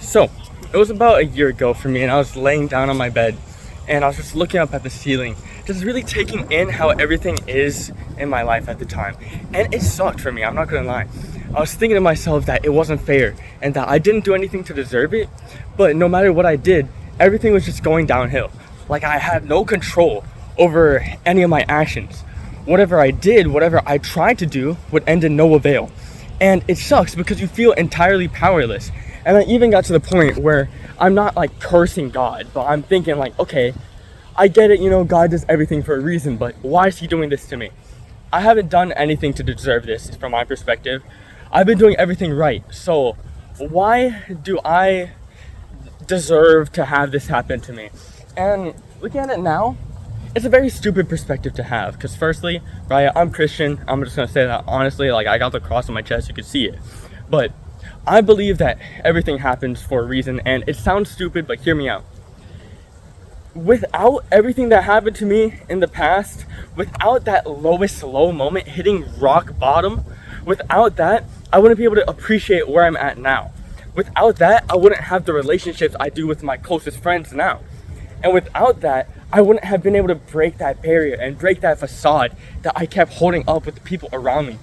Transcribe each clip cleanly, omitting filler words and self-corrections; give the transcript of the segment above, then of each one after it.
So, it was about a year ago for me, and I was laying down on my bed, and I was just looking up at the ceiling, just really taking in how everything is in my life at the time. And it sucked for me, I'm not gonna lie. I was thinking to myself that it wasn't fair, and that I didn't do anything to deserve it, but no matter what I did, everything was just going downhill. Like I had no control over any of my actions. Whatever I did, whatever I tried to do, would end in no avail. And it sucks because you feel entirely powerless. And I even got to the point where I'm not like cursing God, but I'm thinking like, okay, I get it, God does everything for a reason, but why is he doing this to me? I haven't done anything to deserve this from my perspective. I've been doing everything right. So why do I deserve to have this happen to me? And looking at it now, it's a very stupid perspective to have, because firstly, right, I'm Christian. I'm just gonna say that honestly, like I got the cross on my chest, you could see it. But I believe that everything happens for a reason, and it sounds stupid, but hear me out. Without everything that happened to me in the past, without that lowest low moment hitting rock bottom, without that, I wouldn't be able to appreciate where I'm at now. Without that, I wouldn't have the relationships I do with my closest friends now. And without that, I wouldn't have been able to break that barrier and break that facade that I kept holding up with the people around me.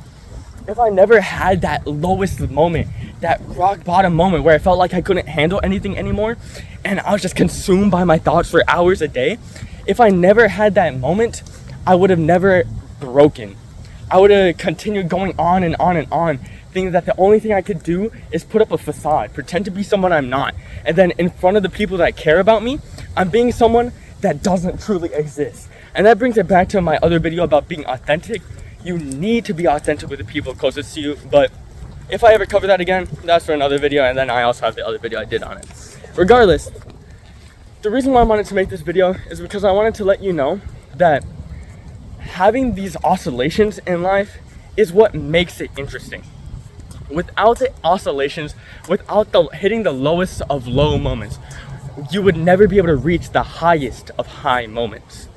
If I never had that lowest moment, that rock bottom moment where I felt like I couldn't handle anything anymore and I was just consumed by my thoughts for hours a day, if I never had that moment, I would have never broken. I would have continued going on and on and on, thinking that the only thing I could do is put up a facade, pretend to be someone I'm not. And then in front of the people that care about me, I'm being someone that doesn't truly exist. And that brings it back to my other video about being authentic. You need to be authentic with the people closest to you, but if I ever cover that again, that's for another video, and then I also have the other video I did on it. Regardless, the reason why I wanted to make this video is because I wanted to let you know that having these oscillations in life is what makes it interesting. Without the oscillations, without the hitting the lowest of low moments, you would never be able to reach the highest of high moments.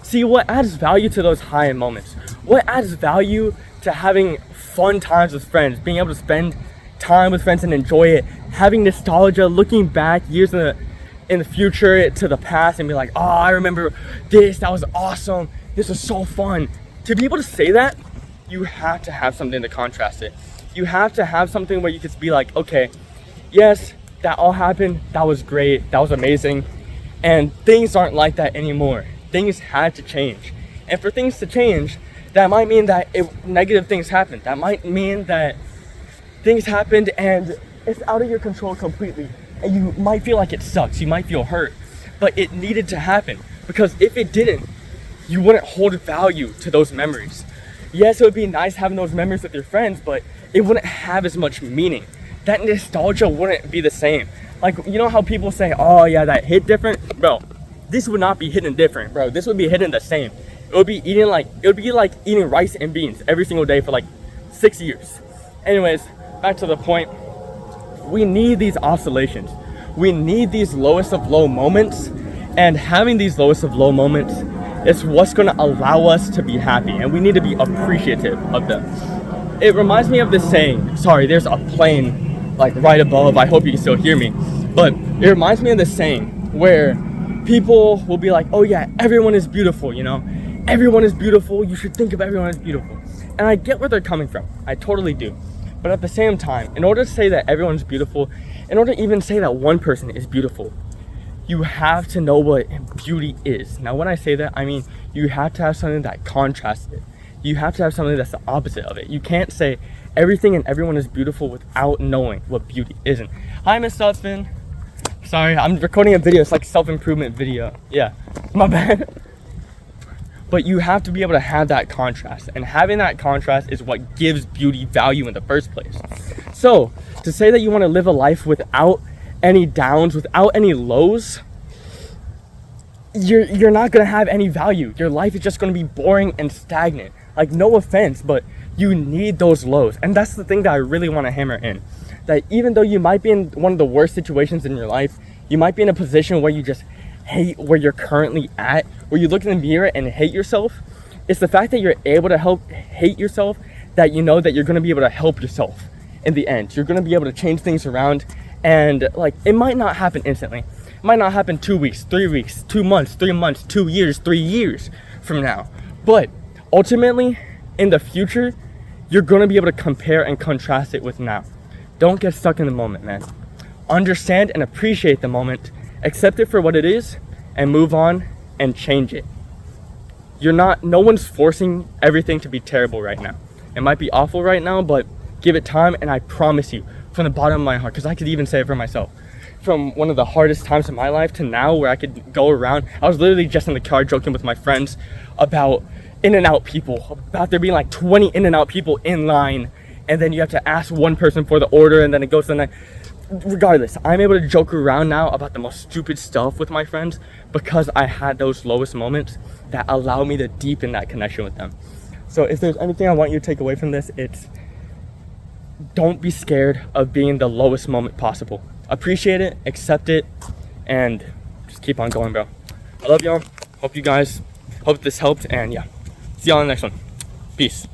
See, what adds value to those high moments? What adds value to having fun times with friends, being able to spend time with friends and enjoy it, having nostalgia, looking back years in the future to the past and be like, oh, I remember this, that was awesome, this was so fun. To be able to say that, you have to have something to contrast it. You have to have something where you could be like, okay, yes, that all happened, that was great, that was amazing, and things aren't like that anymore. Things had to change. And for things to change, that might mean that negative things happened. That might mean that things happened and it's out of your control completely. And you might feel like it sucks, you might feel hurt, but it needed to happen. Because if it didn't, you wouldn't hold value to those memories. Yes, it would be nice having those memories with your friends, but it wouldn't have as much meaning. That nostalgia wouldn't be the same. Like, you know how people say, oh yeah, that hit different? Bro, this would not be hitting different, bro. This would be hitting the same. It would be like eating rice and beans every single day for like 6 years. Anyways, back to the point. We need these oscillations. We need these lowest of low moments, and having these lowest of low moments is what's gonna allow us to be happy, and we need to be appreciative of them. It reminds me of this saying, sorry, there's a plane like right above, I hope you can still hear me, but it reminds me of this saying where people will be like, oh yeah, everyone is beautiful, everyone is beautiful, you should think of everyone as beautiful. And I get where they're coming from, I totally do. But at the same time, in order to say that everyone's beautiful, in order to even say that one person is beautiful, you have to know what beauty is. Now when I say that, I mean you have to have something that contrasts it. You have to have something that's the opposite of it. You can't say everything and everyone is beautiful without knowing what beauty isn't. Hi, Miss Sutsman. Sorry, I'm recording a video. It's like self-improvement video. Yeah, my bad. But you have to be able to have that contrast. And having that contrast is what gives beauty value in the first place. So, to say that you want to live a life without any downs, without any lows, you're not going to have any value. Your life is just going to be boring and stagnant. Like, no offense, but you need those lows. And that's the thing that I really want to hammer in. That even though you might be in one of the worst situations in your life, you might be in a position where you just hate where you're currently at, where you look in the mirror and hate yourself. It's the fact that you're able to hate yourself that you know that you're going to be able to help yourself in the end. You're going to be able to change things around And like, it might not happen instantly. It might not happen 2 weeks, 3 weeks, 2 months, 3 months, 2 years, 3 years from now. But ultimately, in the future, you're gonna be able to compare and contrast it with now. Don't get stuck in the moment, man. Understand and appreciate the moment, accept it for what it is, and move on and change it. No one's forcing everything to be terrible right now. It might be awful right now, but give it time, and I promise you, from the bottom of my heart, because I could even say it for myself, from one of the hardest times of my life to now where I could go around, I was literally just in the car joking with my friends about In-N-Out people, about there being like 20 In-N-Out people in line, and then you have to ask one person for the order, and then it goes to the next. Regardless, I'm able to joke around now about the most stupid stuff with my friends because I had those lowest moments that allow me to deepen that connection with them. So if there's anything I want you to take away from this, it's don't be scared of being the lowest moment possible. Appreciate it, accept it, and just keep on going, bro. I love y'all. Hope this helped, and yeah, see y'all in the next one. Peace.